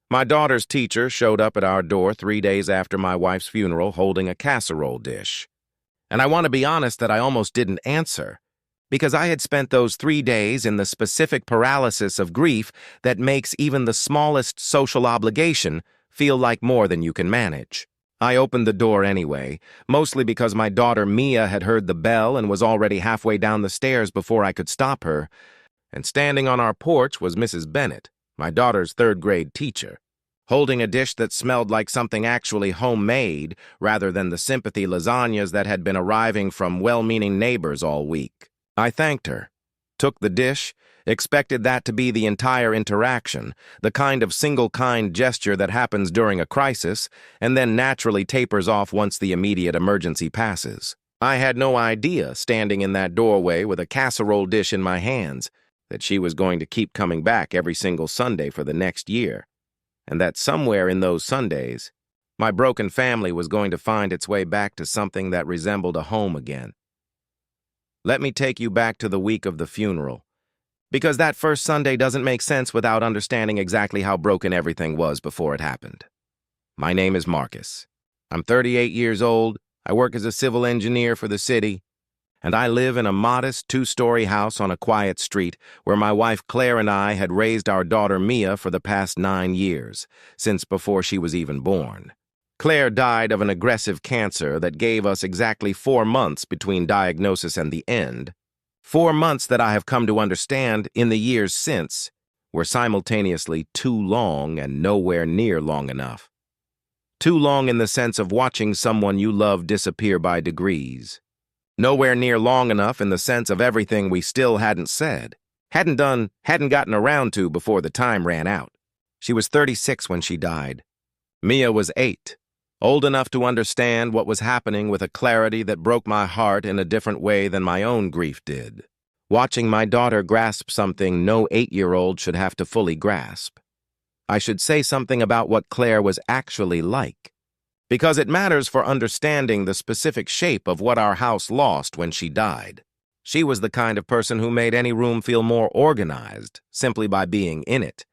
My daughter's teacher showed up at our door 3 days after my wife's funeral holding a casserole dish. And I want to be honest that I almost didn't answer, because I had spent those 3 days in the specific paralysis of grief that makes even the smallest social obligation feel like more than you can manage. I opened the door anyway, mostly because my daughter Mia had heard the bell and was already halfway down the stairs before I could stop her, and standing on our porch was Mrs. Bennett, my daughter's third-grade teacher, holding a dish that smelled like something actually homemade rather than the sympathy lasagnas that had been arriving from well-meaning neighbors all week. I thanked her, took the dish, expected that to be the entire interaction, the kind of single-kind gesture that happens during a crisis and then naturally tapers off once the immediate emergency passes. I had no idea, standing in that doorway with a casserole dish in my hands, that she was going to keep coming back every single Sunday for the next year, and that somewhere in those Sundays, my broken family was going to find its way back to something that resembled a home again. Let me take you back to the week of the funeral, because that first Sunday doesn't make sense without understanding exactly how broken everything was before it happened. My name is Marcus. I'm 38 years old, I work as a civil engineer for the city, and I live in a modest 2-story house on a quiet street where my wife Claire and I had raised our daughter Mia for the past 9 years, since before she was even born. Claire died of an aggressive cancer that gave us exactly 4 months between diagnosis and the end. 4 months that I have come to understand in the years since were simultaneously too long and nowhere near long enough. Too long in the sense of watching someone you love disappear by degrees. Nowhere near long enough in the sense of everything we still hadn't said, hadn't gotten around to before the time ran out. She was 36 when she died. Mia was 8, old enough to understand what was happening with a clarity that broke my heart in a different way than my own grief did. Watching my daughter grasp something no 8-year-old should have to fully grasp. I should say something about what Claire was actually like, because it matters for understanding the specific shape of what our house lost when she died. She was the kind of person who made any room feel more organized simply by being in it,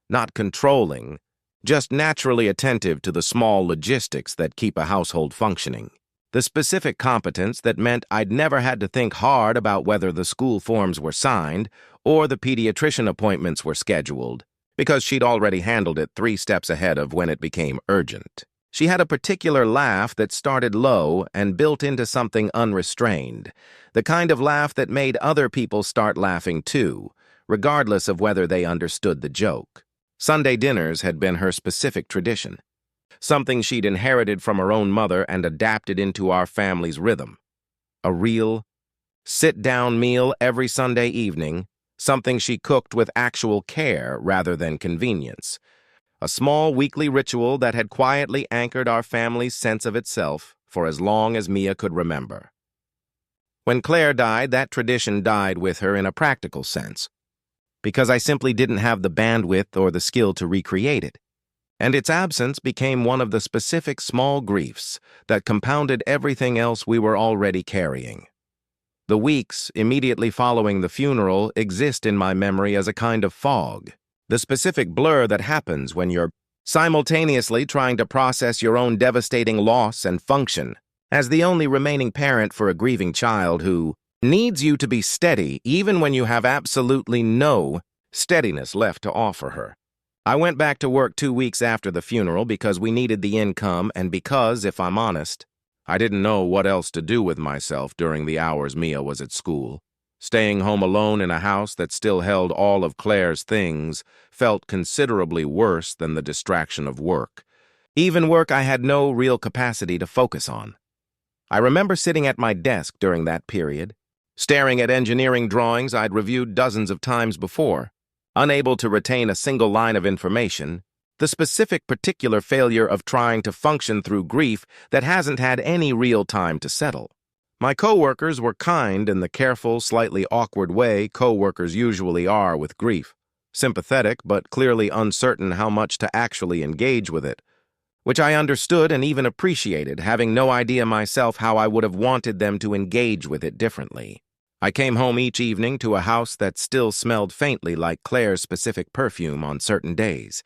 not controlling, just naturally attentive to the small logistics that keep a household functioning. The specific competence that meant I'd never had to think hard about whether the school forms were signed or the pediatrician appointments were scheduled, because she'd already handled it 3 steps ahead of when it became urgent. She had a particular laugh that started low and built into something unrestrained, the kind of laugh that made other people start laughing too, regardless of whether they understood the joke. Sunday dinners had been her specific tradition, something she'd inherited from her own mother and adapted into our family's rhythm. A real, sit-down meal every Sunday evening, something she cooked with actual care rather than convenience. A small weekly ritual that had quietly anchored our family's sense of itself for as long as Mia could remember. When Claire died, that tradition died with her in a practical sense, because I simply didn't have the bandwidth or the skill to recreate it, and its absence became one of the specific small griefs that compounded everything else we were already carrying. The weeks immediately following the funeral exist in my memory as a kind of fog, the specific blur that happens when you're simultaneously trying to process your own devastating loss and function as the only remaining parent for a grieving child who needs you to be steady even when you have absolutely no steadiness left to offer her. I went back to work 2 weeks after the funeral because we needed the income and because, if I'm honest, I didn't know what else to do with myself during the hours Mia was at school. Staying home alone in a house that still held all of Claire's things felt considerably worse than the distraction of work, even work I had no real capacity to focus on. I remember sitting at my desk during that period, staring at engineering drawings I'd reviewed dozens of times before, unable to retain a single line of information, the specific particular failure of trying to function through grief that hasn't had any real time to settle. My coworkers were kind in the careful, slightly awkward way coworkers usually are with grief, sympathetic but clearly uncertain how much to actually engage with it, which I understood and even appreciated, having no idea myself how I would have wanted them to engage with it differently. I came home each evening to a house that still smelled faintly like Claire's specific perfume on certain days,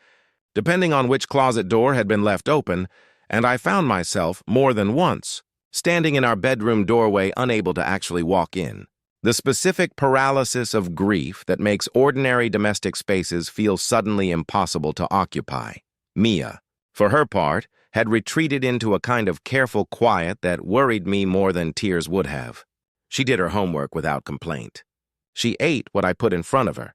depending on which closet door had been left open, and I found myself, more than once, standing in our bedroom doorway unable to actually walk in. The specific paralysis of grief that makes ordinary domestic spaces feel suddenly impossible to occupy. Mia, for her part, had retreated into a kind of careful quiet that worried me more than tears would have. She did her homework without complaint. She ate what I put in front of her,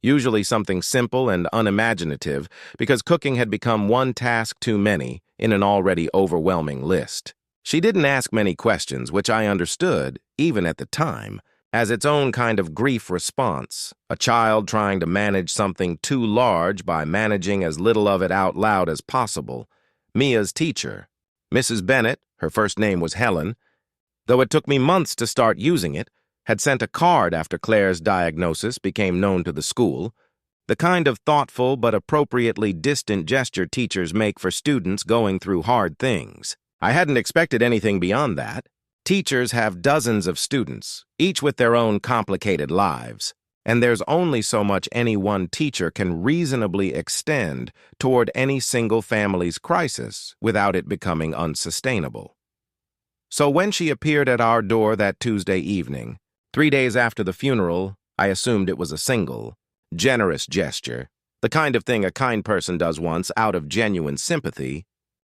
usually something simple and unimaginative, because cooking had become one task too many in an already overwhelming list. She didn't ask many questions, which I understood, even at the time, as its own kind of grief response, a child trying to manage something too large by managing as little of it out loud as possible. Mia's teacher, Mrs. Bennett, her first name was Helen, though it took me months to start using it, had sent a card after Claire's diagnosis became known to the school, the kind of thoughtful but appropriately distant gesture teachers make for students going through hard things. I hadn't expected anything beyond that. Teachers have dozens of students, each with their own complicated lives, and there's only so much any one teacher can reasonably extend toward any single family's crisis without it becoming unsustainable. So when she appeared at our door that Tuesday evening, 3 days after the funeral, I assumed it was a single, generous gesture, the kind of thing a kind person does once out of genuine sympathy,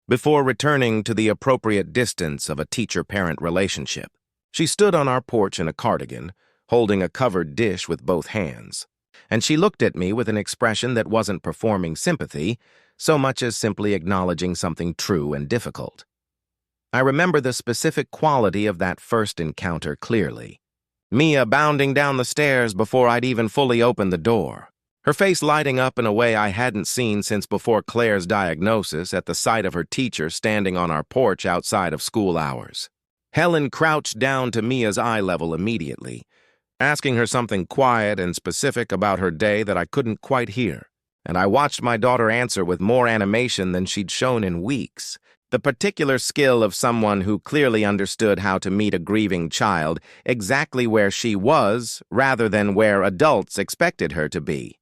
before returning to the appropriate distance of a teacher-parent relationship. She stood on our porch in a cardigan, holding a covered dish with both hands, and she looked at me with an expression that wasn't performing sympathy, so much as simply acknowledging something true and difficult. I remember the specific quality of that first encounter clearly. Mia bounding down the stairs before I'd even fully opened the door, her face lighting up in a way I hadn't seen since before Claire's diagnosis at the sight of her teacher standing on our porch outside of school hours. Helen crouched down to Mia's eye level immediately, asking her something quiet and specific about her day that I couldn't quite hear, and I watched my daughter answer with more animation than she'd shown in weeks. The particular skill of someone who clearly understood how to meet a grieving child exactly where she was rather than where adults expected her to be.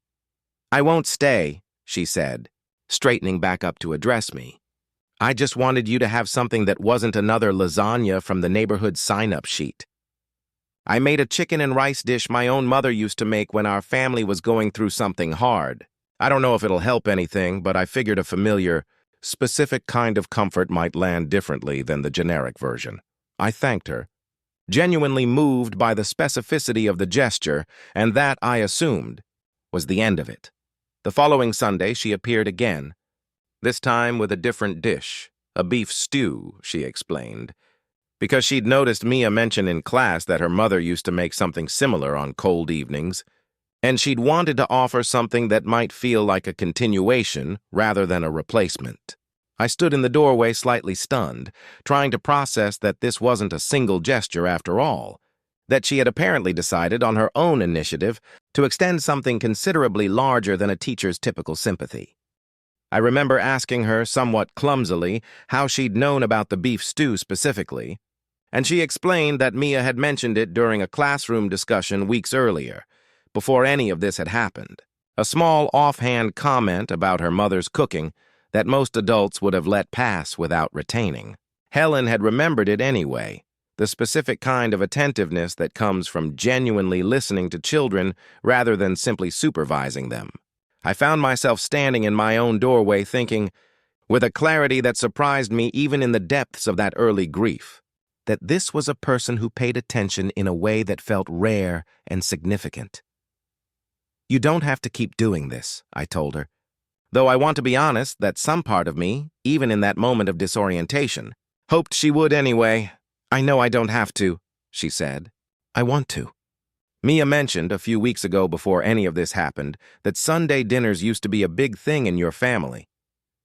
"I won't stay," she said, straightening back up to address me. "I just wanted you to have something that wasn't another lasagna from the neighborhood sign-up sheet. I made a chicken and rice dish my own mother used to make when our family was going through something hard. I don't know if it'll help anything, but I figured a familiar, specific kind of comfort might land differently than the generic version." I thanked her, genuinely moved by the specificity of the gesture, and that, I assumed, was the end of it. The following Sunday, she appeared again, this time with a different dish, a beef stew, she explained, because she'd noticed Mia mention in class that her mother used to make something similar on cold evenings, and she'd wanted to offer something that might feel like a continuation rather than a replacement. I stood in the doorway slightly stunned, trying to process that this wasn't a single gesture after all, that she had apparently decided on her own initiative to extend something considerably larger than a teacher's typical sympathy. I remember asking her somewhat clumsily how she'd known about the beef stew specifically, and she explained that Mia had mentioned it during a classroom discussion weeks earlier, before any of this had happened. A small offhand comment about her mother's cooking that most adults would have let pass without retaining. Helen had remembered it anyway, the specific kind of attentiveness that comes from genuinely listening to children rather than simply supervising them. I found myself standing in my own doorway thinking, with a clarity that surprised me even in the depths of that early grief, that this was a person who paid attention in a way that felt rare and significant. "You don't have to keep doing this," I told her, though I want to be honest that some part of me, even in that moment of disorientation, hoped she would anyway. "I know I don't have to," she said. "I want to." Mia mentioned a few weeks ago before any of this happened that Sunday dinners used to be a big thing in your family,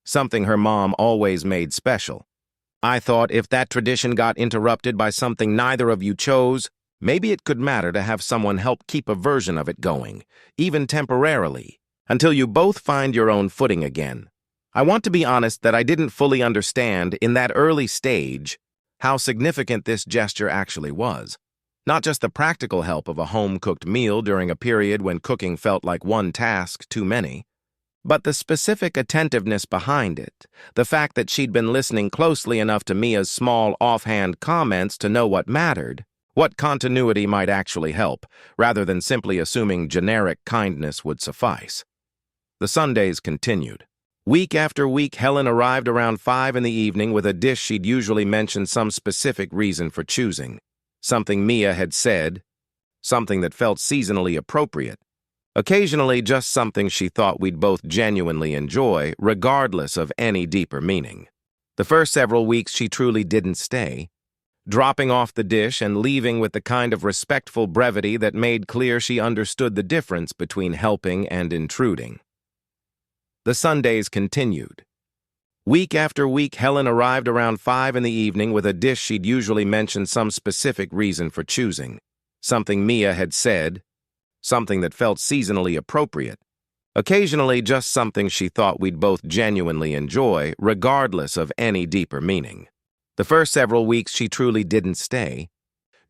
something her mom always made special. I thought if that tradition got interrupted by something neither of you chose, maybe it could matter to have someone help keep a version of it going, even temporarily, until you both find your own footing again. I want to be honest that I didn't fully understand in that early stage how significant this gesture actually was. Not just the practical help of a home-cooked meal during a period when cooking felt like one task too many, But the specific attentiveness behind it, the fact that she'd been listening closely enough to Mia's small offhand comments to know what mattered, what continuity might actually help, rather than simply assuming generic kindness would suffice. The Sundays continued. Week after week, Helen arrived around 5 in the evening with a dish she'd usually mention some specific reason for choosing. Something Mia had said, something that felt seasonally appropriate. Occasionally, just something she thought we'd both genuinely enjoy, regardless of any deeper meaning. The first several weeks, she truly didn't stay, dropping off the dish and leaving with the kind of respectful brevity that made clear she understood the difference between helping and intruding. The Sundays continued. Week after week, Helen arrived around 5 in the evening with a dish she'd usually mention some specific reason for choosing. Something Mia had said, something that felt seasonally appropriate. Occasionally, just something she thought we'd both genuinely enjoy, regardless of any deeper meaning. The first several weeks, she truly didn't stay,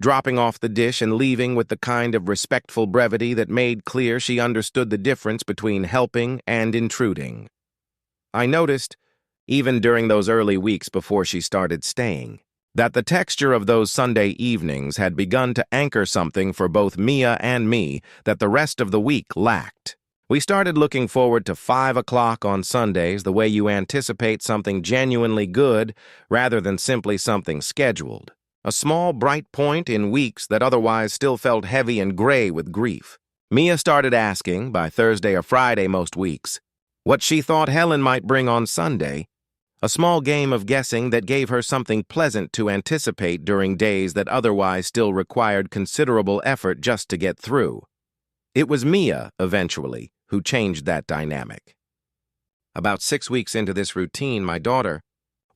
dropping off the dish and leaving with the kind of respectful brevity that made clear she understood the difference between helping and intruding. I noticed, even during those early weeks before she started staying, that the texture of those Sunday evenings had begun to anchor something for both Mia and me that the rest of the week lacked. We started looking forward to 5 o'clock on Sundays the way you anticipate something genuinely good rather than simply something scheduled. A small bright point in weeks that otherwise still felt heavy and gray with grief. Mia started asking, by Thursday or Friday most weeks, what she thought Helen might bring on Sunday, a small game of guessing that gave her something pleasant to anticipate during days that otherwise still required considerable effort just to get through. It was Mia, eventually, who changed that dynamic. About 6 weeks into this routine, my daughter,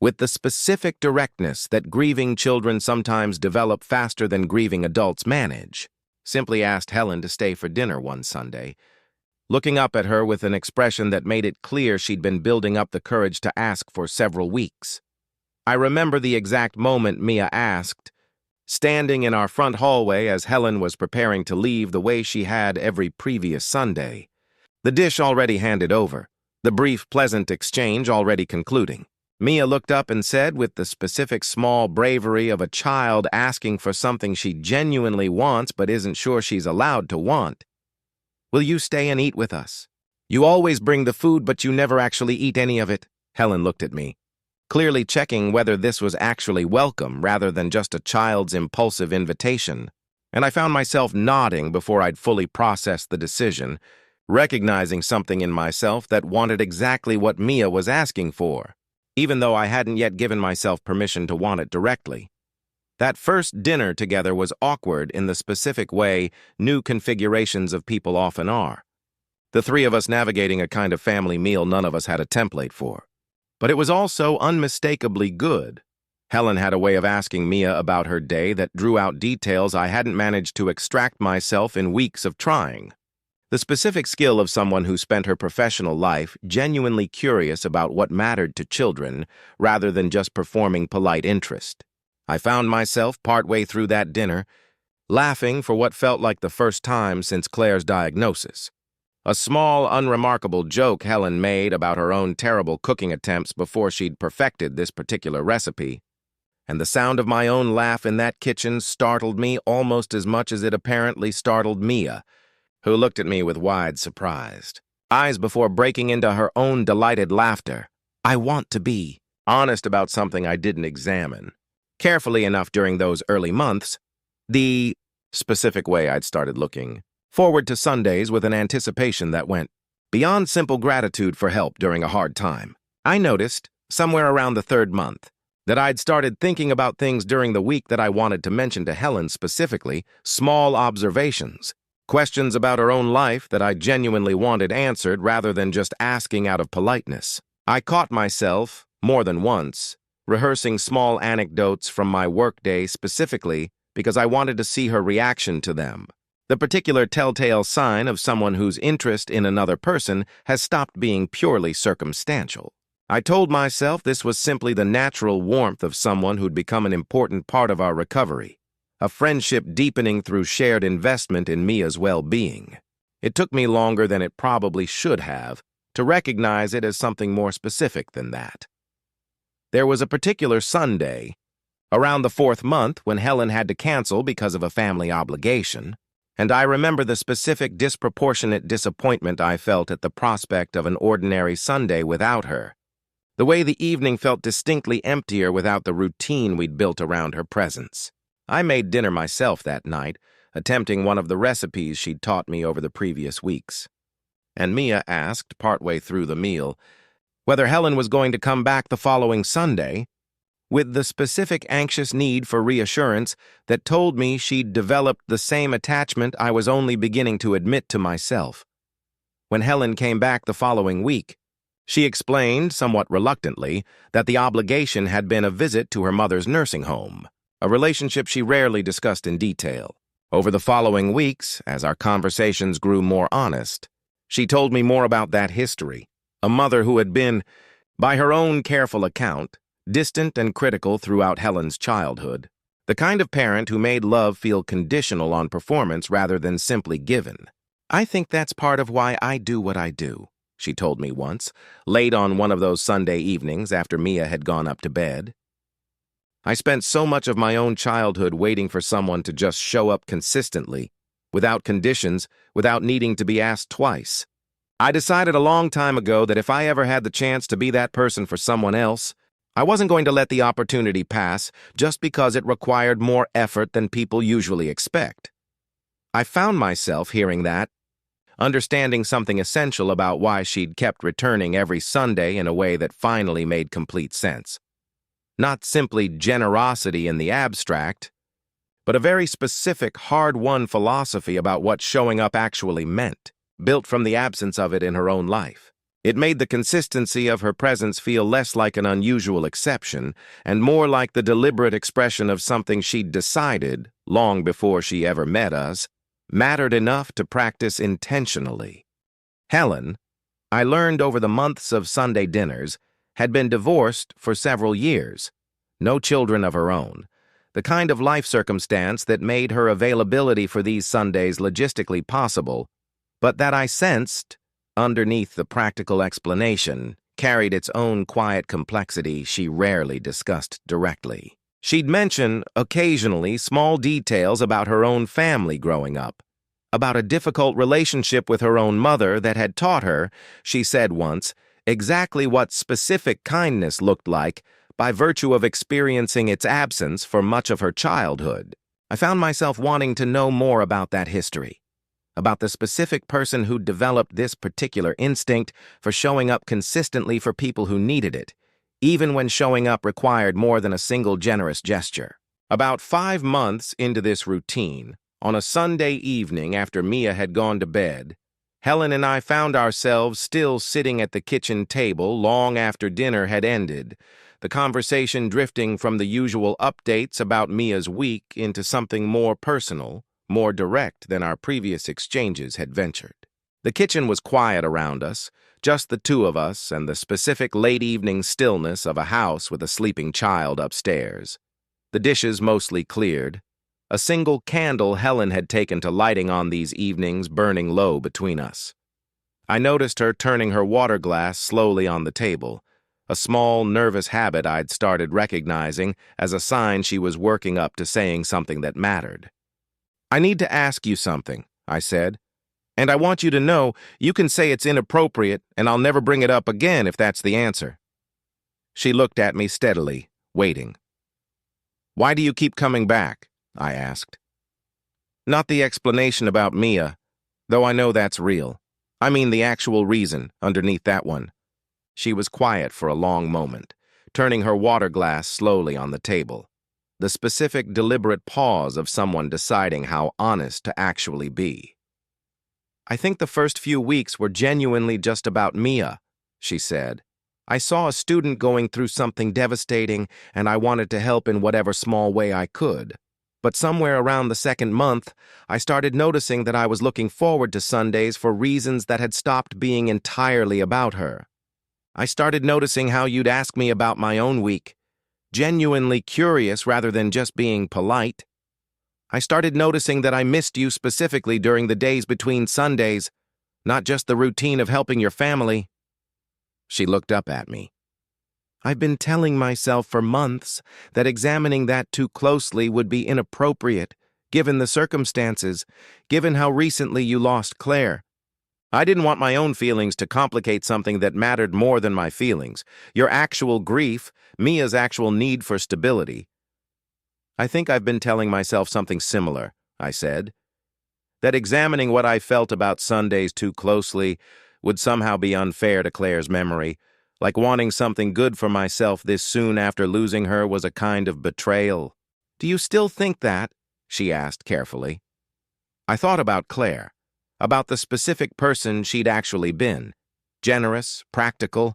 with the specific directness that grieving children sometimes develop faster than grieving adults manage, simply asked Helen to stay for dinner one Sunday, looking up at her with an expression that made it clear she'd been building up the courage to ask for several weeks. I remember the exact moment Mia asked, standing in our front hallway as Helen was preparing to leave the way she had every previous Sunday. The dish already handed over, the brief, pleasant exchange already concluding. Mia looked up and said, with the specific small bravery of a child asking for something she genuinely wants but isn't sure she's allowed to want, "Will you stay and eat with us? You always bring the food, but you never actually eat any of it." Helen looked at me, clearly checking whether this was actually welcome rather than just a child's impulsive invitation, and I found myself nodding before I'd fully processed the decision, recognizing something in myself that wanted exactly what Mia was asking for, even though I hadn't yet given myself permission to want it directly. That first dinner together was awkward in the specific way new configurations of people often are. The three of us navigating a kind of family meal none of us had a template for. But it was also unmistakably good. Helen had a way of asking Mia about her day that drew out details I hadn't managed to extract myself in weeks of trying. The specific skill of someone who spent her professional life genuinely curious about what mattered to children rather than just performing polite interest. I found myself partway through that dinner, laughing for what felt like the first time since Claire's diagnosis. A small, unremarkable joke Helen made about her own terrible cooking attempts before she'd perfected this particular recipe, and the sound of my own laugh in that kitchen startled me almost as much as it apparently startled Mia, who looked at me with wide surprise eyes before breaking into her own delighted laughter. I want to be honest about something I didn't examine carefully enough during those early months, the specific way I'd started looking forward to Sundays with an anticipation that went beyond simple gratitude for help during a hard time. I noticed, somewhere around the 3rd month, that I'd started thinking about things during the week that I wanted to mention to Helen specifically, small observations, questions about her own life that I genuinely wanted answered rather than just asking out of politeness. I caught myself, more than once, rehearsing small anecdotes from my workday specifically because I wanted to see her reaction to them, the particular telltale sign of someone whose interest in another person has stopped being purely circumstantial. I told myself this was simply the natural warmth of someone who'd become an important part of our recovery, a friendship deepening through shared investment in Mia's well-being. It took me longer than it probably should have, to recognize it as something more specific than that. There was a particular Sunday, around the 4th month, when Helen had to cancel because of a family obligation, and I remember the specific disproportionate disappointment I felt at the prospect of an ordinary Sunday without her. The way the evening felt distinctly emptier without the routine we'd built around her presence. I made dinner myself that night, attempting one of the recipes she'd taught me over the previous weeks. And Mia asked, partway through the meal, whether Helen was going to come back the following Sunday, with the specific anxious need for reassurance that told me she'd developed the same attachment I was only beginning to admit to myself. When Helen came back the following week, she explained, somewhat reluctantly, that the obligation had been a visit to her mother's nursing home, a relationship she rarely discussed in detail. Over the following weeks, as our conversations grew more honest, she told me more about that history, a mother who had been, by her own careful account, distant and critical throughout Helen's childhood, the kind of parent who made love feel conditional on performance rather than simply given. "I think that's part of why I do what I do," she told me once, late on one of those Sunday evenings after Mia had gone up to bed. "I spent so much of my own childhood waiting for someone to just show up consistently, without conditions, without needing to be asked twice. I decided a long time ago that if I ever had the chance to be that person for someone else, I wasn't going to let the opportunity pass just because it required more effort than people usually expect." I found myself hearing that, understanding something essential about why she'd kept returning every Sunday in a way that finally made complete sense. Not simply generosity in the abstract, but a very specific, hard-won philosophy about what showing up actually meant, built from the absence of it in her own life. It made the consistency of her presence feel less like an unusual exception and more like the deliberate expression of something she'd decided, long before she ever met us, mattered enough to practice intentionally. Helen, I learned over the months of Sunday dinners, had been divorced for several years, no children of her own, the kind of life circumstance that made her availability for these Sundays logistically possible, but that I sensed, underneath the practical explanation, carried its own quiet complexity she rarely discussed directly. She'd mention, occasionally, small details about her own family growing up, about a difficult relationship with her own mother that had taught her, she said once, exactly what specific kindness looked like by virtue of experiencing its absence for much of her childhood. I found myself wanting to know more about that history, about the specific person who developed this particular instinct for showing up consistently for people who needed it, even when showing up required more than a single generous gesture. About 5 months into this routine, on a Sunday evening after Mia had gone to bed, Helen and I found ourselves still sitting at the kitchen table long after dinner had ended, the conversation drifting from the usual updates about Mia's week into something more personal, more direct than our previous exchanges had ventured. The kitchen was quiet around us, just the two of us and the specific late-evening stillness of a house with a sleeping child upstairs. The dishes mostly cleared, a single candle Helen had taken to lighting on these evenings burning low between us. I noticed her turning her water glass slowly on the table, a small, nervous habit I'd started recognizing as a sign she was working up to saying something that mattered. "I need to ask you something," I said, "and I want you to know you can say it's inappropriate and I'll never bring it up again if that's the answer." She looked at me steadily, waiting. "Why do you keep coming back?" I asked. "Not the explanation about Mia, though I know that's real. I mean the actual reason underneath that one." She was quiet for a long moment, turning her water glass slowly on the table, the specific, deliberate pause of someone deciding how honest to actually be. "I think the first few weeks were genuinely just about Mia," she said. "I saw a student going through something devastating, and I wanted to help in whatever small way I could. But somewhere around the 2nd month, I started noticing that I was looking forward to Sundays for reasons that had stopped being entirely about her. I started noticing how you'd ask me about my own week, genuinely curious rather than just being polite. I started noticing that I missed you specifically during the days between Sundays, not just the routine of helping your family." She looked up at me. I've been telling myself for months that examining that too closely would be inappropriate, given the circumstances, given how recently you lost Claire. I didn't want my own feelings to complicate something that mattered more than my feelings, your actual grief, Mia's actual need for stability. I think I've been telling myself something similar, I said. That examining what I felt about Sundays too closely would somehow be unfair to Claire's memory, like wanting something good for myself this soon after losing her was a kind of betrayal. Do you still think that? She asked carefully. I thought about Claire, about the specific person she'd actually been. Generous, practical,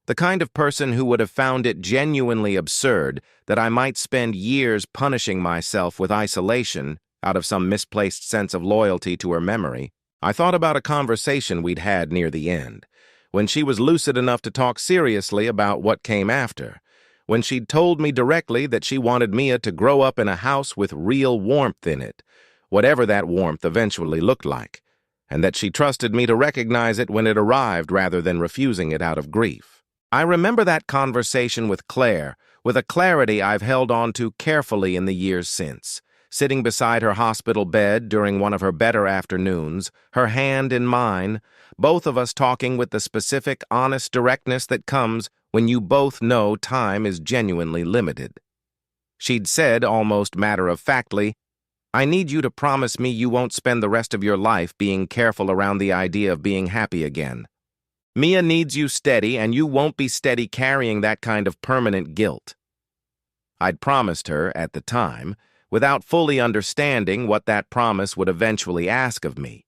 the kind of person who would have found it genuinely absurd that I might spend years punishing myself with isolation out of some misplaced sense of loyalty to her memory. I thought about a conversation we'd had near the end, when she was lucid enough to talk seriously about what came after, when she'd told me directly that she wanted Mia to grow up in a house with real warmth in it, whatever that warmth eventually looked like, and that she trusted me to recognize it when it arrived rather than refusing it out of grief. I remember that conversation with Claire with a clarity I've held on to carefully in the years since, sitting beside her hospital bed during one of her better afternoons, her hand in mine, both of us talking with the specific, honest directness that comes when you both know time is genuinely limited. She'd said, almost matter-of-factly, I need you to promise me you won't spend the rest of your life being careful around the idea of being happy again. Mia needs you steady, and you won't be steady carrying that kind of permanent guilt. I'd promised her, at the time, without fully understanding what that promise would eventually ask of me.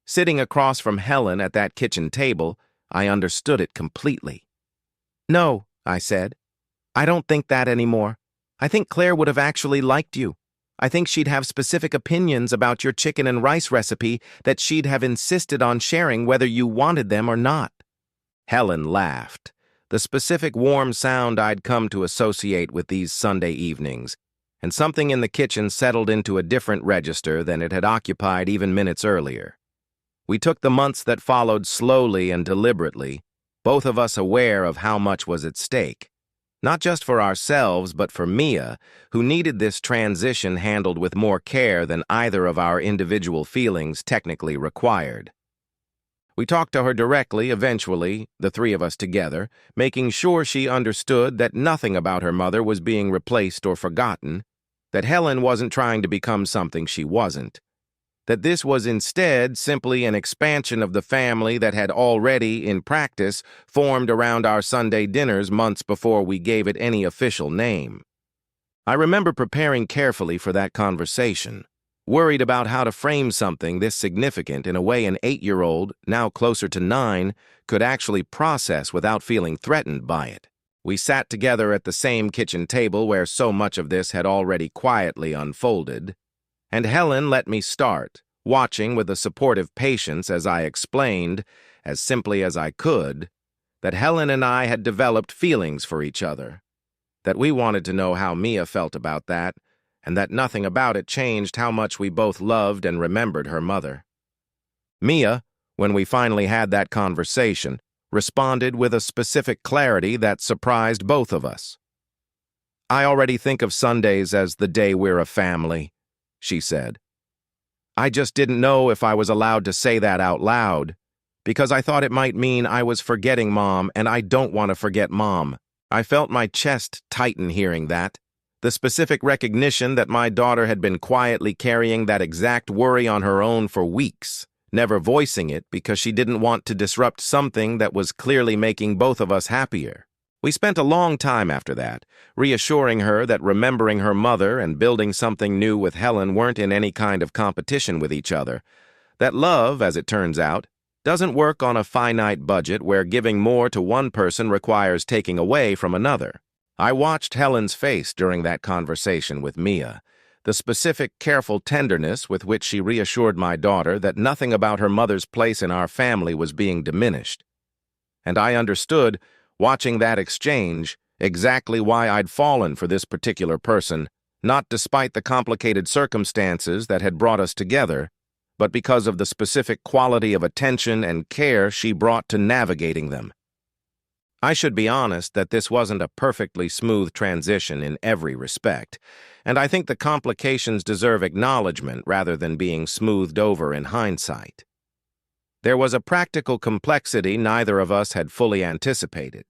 Sitting across from Helen at that kitchen table, I understood it completely. No, I said. I don't think that anymore. I think Claire would have actually liked you. I think she'd have specific opinions about your chicken and rice recipe that she'd have insisted on sharing whether you wanted them or not. Helen laughed, the specific warm sound I'd come to associate with these Sunday evenings, and something in the kitchen settled into a different register than it had occupied even minutes earlier. We took the months that followed slowly and deliberately, both of us aware of how much was at stake. Not just for ourselves, but for Mia, who needed this transition handled with more care than either of our individual feelings technically required. We talked to her directly, eventually, the three of us together, making sure she understood that nothing about her mother was being replaced or forgotten, that Helen wasn't trying to become something she wasn't, that this was instead simply an expansion of the family that had already, in practice, formed around our Sunday dinners months before we gave it any official name. I remember preparing carefully for that conversation, worried about how to frame something this significant in a way an 8-year-old, now closer to 9, could actually process without feeling threatened by it. We sat together at the same kitchen table where so much of this had already quietly unfolded, and Helen let me start, watching with a supportive patience as I explained, as simply as I could, that Helen and I had developed feelings for each other, that we wanted to know how Mia felt about that, and that nothing about it changed how much we both loved and remembered her mother. Mia, when we finally had that conversation, responded with a specific clarity that surprised both of us. I already think of Sundays as the day we're a family, she said. I just didn't know if I was allowed to say that out loud, because I thought it might mean I was forgetting Mom, and I don't want to forget Mom. I felt my chest tighten hearing that. The specific recognition that my daughter had been quietly carrying that exact worry on her own for weeks, never voicing it because she didn't want to disrupt something that was clearly making both of us happier. We spent a long time after that, reassuring her that remembering her mother and building something new with Helen weren't in any kind of competition with each other. That love, as it turns out, doesn't work on a finite budget where giving more to one person requires taking away from another. I watched Helen's face during that conversation with Mia, the specific, careful tenderness with which she reassured my daughter that nothing about her mother's place in our family was being diminished. And I understood, watching that exchange, exactly why I'd fallen for this particular person, not despite the complicated circumstances that had brought us together, but because of the specific quality of attention and care she brought to navigating them. I should be honest that this wasn't a perfectly smooth transition in every respect, and I think the complications deserve acknowledgement rather than being smoothed over in hindsight. There was a practical complexity neither of us had fully anticipated.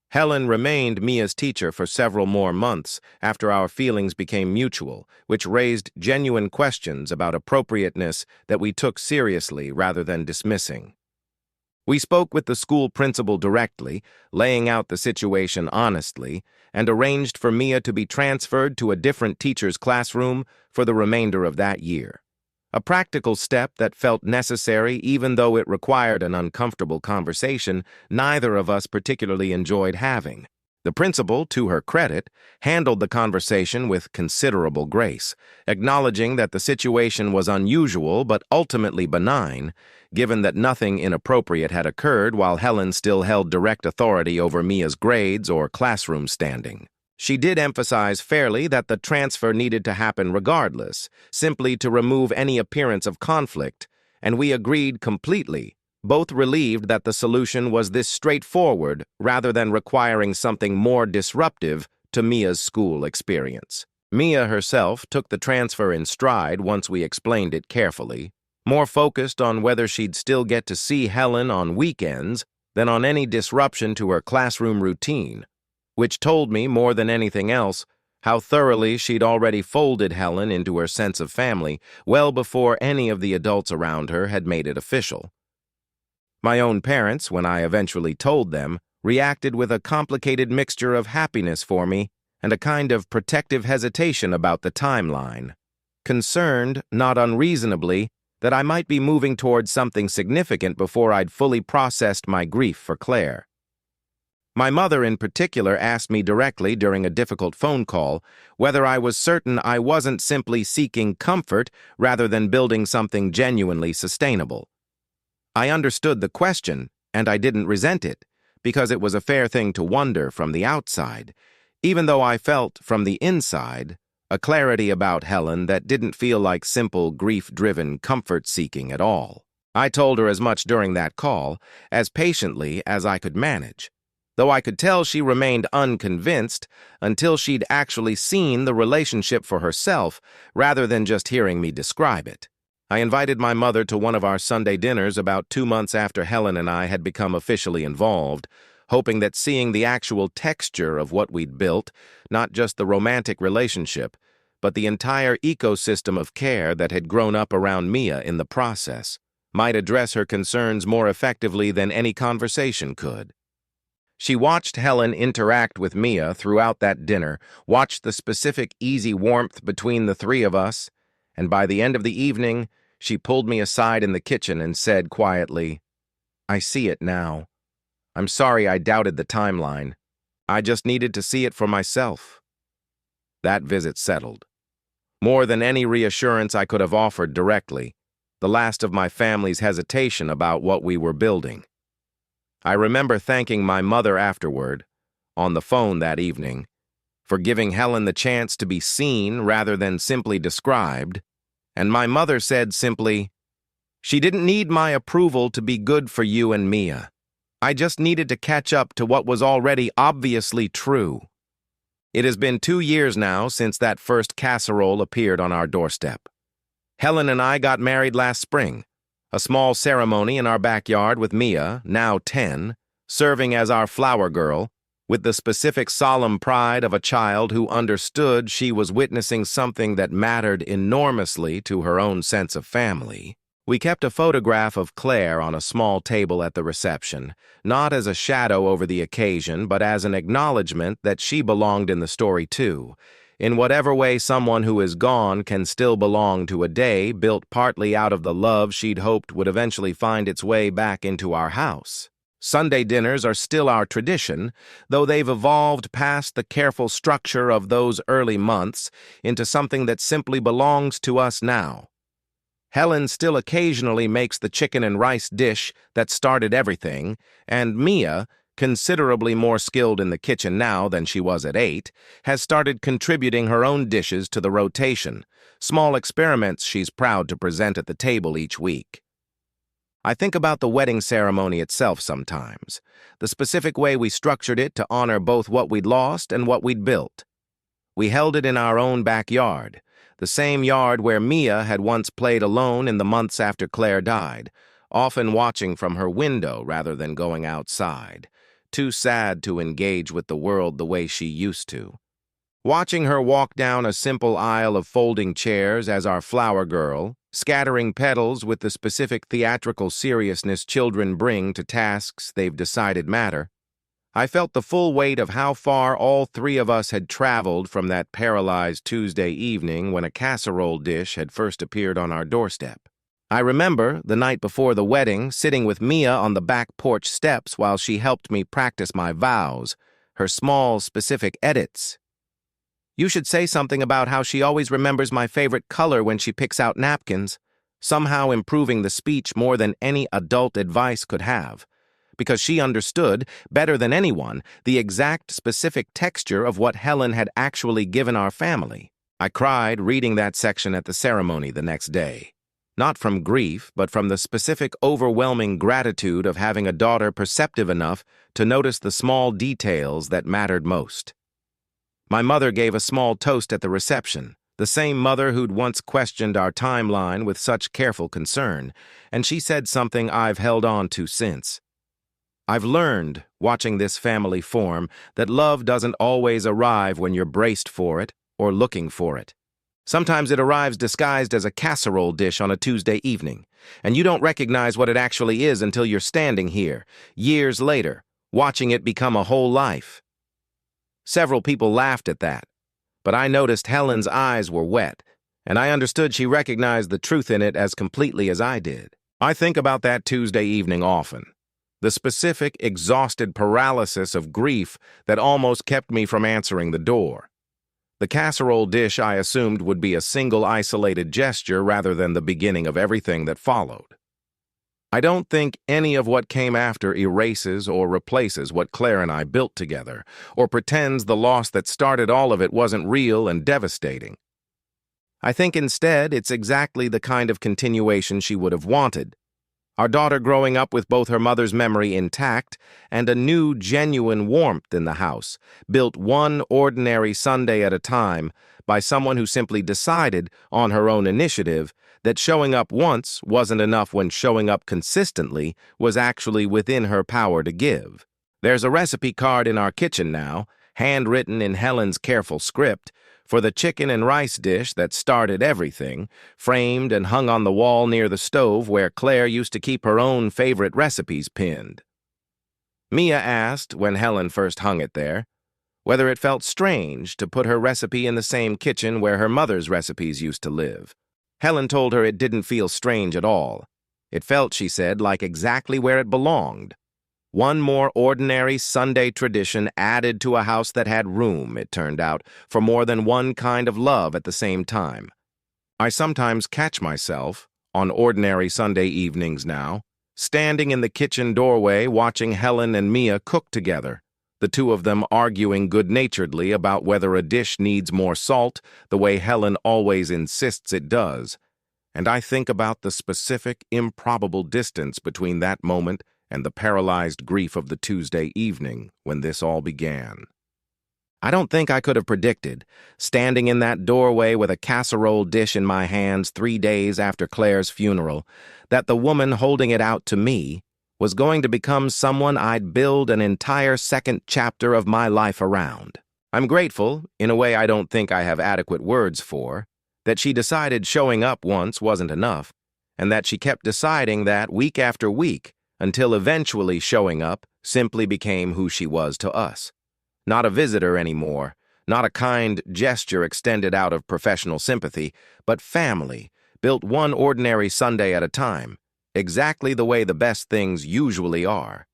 Helen remained Mia's teacher for several more months after our feelings became mutual, which raised genuine questions about appropriateness that we took seriously rather than dismissing. We spoke with the school principal directly, laying out the situation honestly, and arranged for Mia to be transferred to a different teacher's classroom for the remainder of that year. A practical step that felt necessary even though it required an uncomfortable conversation neither of us particularly enjoyed having. The principal, to her credit, handled the conversation with considerable grace, acknowledging that the situation was unusual but ultimately benign, given that nothing inappropriate had occurred while Helen still held direct authority over Mia's grades or classroom standing. She did emphasize fairly that the transfer needed to happen regardless, simply to remove any appearance of conflict, and we agreed completely, both relieved that the solution was this straightforward rather than requiring something more disruptive to Mia's school experience. Mia herself took the transfer in stride once we explained it carefully, more focused on whether she'd still get to see Helen on weekends than on any disruption to her classroom routine, which told me more than anything else how thoroughly she'd already folded Helen into her sense of family well before any of the adults around her had made it official. My own parents, when I eventually told them, reacted with a complicated mixture of happiness for me and a kind of protective hesitation about the timeline, concerned, not unreasonably, that I might be moving towards something significant before I'd fully processed my grief for Claire. My mother in particular asked me directly during a difficult phone call whether I was certain I wasn't simply seeking comfort rather than building something genuinely sustainable. I understood the question, and I didn't resent it, because it was a fair thing to wonder from the outside, even though I felt, from the inside, a clarity about Helen that didn't feel like simple grief-driven comfort-seeking at all. I told her as much during that call, as patiently as I could manage, though I could tell she remained unconvinced until she'd actually seen the relationship for herself rather than just hearing me describe it. I invited my mother to one of our Sunday dinners about 2 months after Helen and I had become officially involved, hoping that seeing the actual texture of what we'd built, not just the romantic relationship, but the entire ecosystem of care that had grown up around Mia in the process, might address her concerns more effectively than any conversation could. She watched Helen interact with Mia throughout that dinner, watched the specific easy warmth between the three of us, and by the end of the evening, she pulled me aside in the kitchen and said quietly, "I see it now. I'm sorry I doubted the timeline. I just needed to see it for myself." That visit settled. More than any reassurance I could have offered directly, the last of my family's hesitation about what we were building. I remember thanking my mother afterward, on the phone that evening, for giving Helen the chance to be seen rather than simply described, and my mother said simply, "She didn't need my approval to be good for you and Mia. I just needed to catch up to what was already obviously true." It has been 2 years now since that first casserole appeared on our doorstep. Helen and I got married last spring, a small ceremony in our backyard with Mia, now 10, serving as our flower girl, with the specific solemn pride of a child who understood she was witnessing something that mattered enormously to her own sense of family. We kept a photograph of Claire on a small table at the reception, not as a shadow over the occasion, but as an acknowledgement that she belonged in the story too, in whatever way someone who is gone can still belong to a day built partly out of the love she'd hoped would eventually find its way back into our house. Sunday dinners are still our tradition, though they've evolved past the careful structure of those early months into something that simply belongs to us now. Helen still occasionally makes the chicken and rice dish that started everything, and Mia, considerably more skilled in the kitchen now than she was at 8, has started contributing her own dishes to the rotation, small experiments she's proud to present at the table each week. I think about the wedding ceremony itself sometimes, the specific way we structured it to honor both what we'd lost and what we'd built. We held it in our own backyard, the same yard where Mia had once played alone in the months after Claire died, often watching from her window rather than going outside, too sad to engage with the world the way she used to. Watching her walk down a simple aisle of folding chairs as our flower girl, scattering petals with the specific theatrical seriousness children bring to tasks they've decided matter, I felt the full weight of how far all three of us had traveled from that paralyzed Tuesday evening when a casserole dish had first appeared on our doorstep. I remember, the night before the wedding, sitting with Mia on the back porch steps while she helped me practice my vows, her small, specific edits. You should say something about how she always remembers my favorite color when she picks out napkins, somehow improving the speech more than any adult advice could have, because she understood, better than anyone, the exact specific texture of what Helen had actually given our family. I cried reading that section at the ceremony the next day. Not from grief, but from the specific overwhelming gratitude of having a daughter perceptive enough to notice the small details that mattered most. My mother gave a small toast at the reception, the same mother who'd once questioned our timeline with such careful concern, and she said something I've held on to since. I've learned, watching this family form, that love doesn't always arrive when you're braced for it or looking for it. Sometimes it arrives disguised as a casserole dish on a Tuesday evening, and you don't recognize what it actually is until you're standing here, years later, watching it become a whole life. Several people laughed at that, but I noticed Helen's eyes were wet, and I understood she recognized the truth in it as completely as I did. I think about that Tuesday evening often. The specific, exhausted paralysis of grief that almost kept me from answering the door. The casserole dish I assumed would be a single isolated gesture rather than the beginning of everything that followed. I don't think any of what came after erases or replaces what Claire and I built together, or pretends the loss that started all of it wasn't real and devastating. I think instead it's exactly the kind of continuation she would have wanted. Our daughter growing up with both her mother's memory intact and a new, genuine warmth in the house, built one ordinary Sunday at a time by someone who simply decided, on her own initiative, that showing up once wasn't enough when showing up consistently was actually within her power to give. There's a recipe card in our kitchen now, handwritten in Helen's careful script, for the chicken and rice dish that started everything, framed and hung on the wall near the stove where Claire used to keep her own favorite recipes pinned. Mia asked, when Helen first hung it there, whether it felt strange to put her recipe in the same kitchen where her mother's recipes used to live. Helen told her it didn't feel strange at all. It felt, she said, like exactly where it belonged. One more ordinary Sunday tradition added to a house that had room, it turned out, for more than one kind of love at the same time. I sometimes catch myself, on ordinary Sunday evenings now, standing in the kitchen doorway watching Helen and Mia cook together, the two of them arguing good-naturedly about whether a dish needs more salt, the way Helen always insists it does, and I think about the specific, improbable distance between that moment and the paralyzed grief of the Tuesday evening when this all began. I don't think I could have predicted, standing in that doorway with a casserole dish in my hands 3 days after Claire's funeral, that the woman holding it out to me was going to become someone I'd build an entire second chapter of my life around. I'm grateful, in a way I don't think I have adequate words for, that she decided showing up once wasn't enough, and that she kept deciding that week after week, until eventually showing up simply became who she was to us. Not a visitor anymore, not a kind gesture extended out of professional sympathy, but family, built one ordinary Sunday at a time, exactly the way the best things usually are.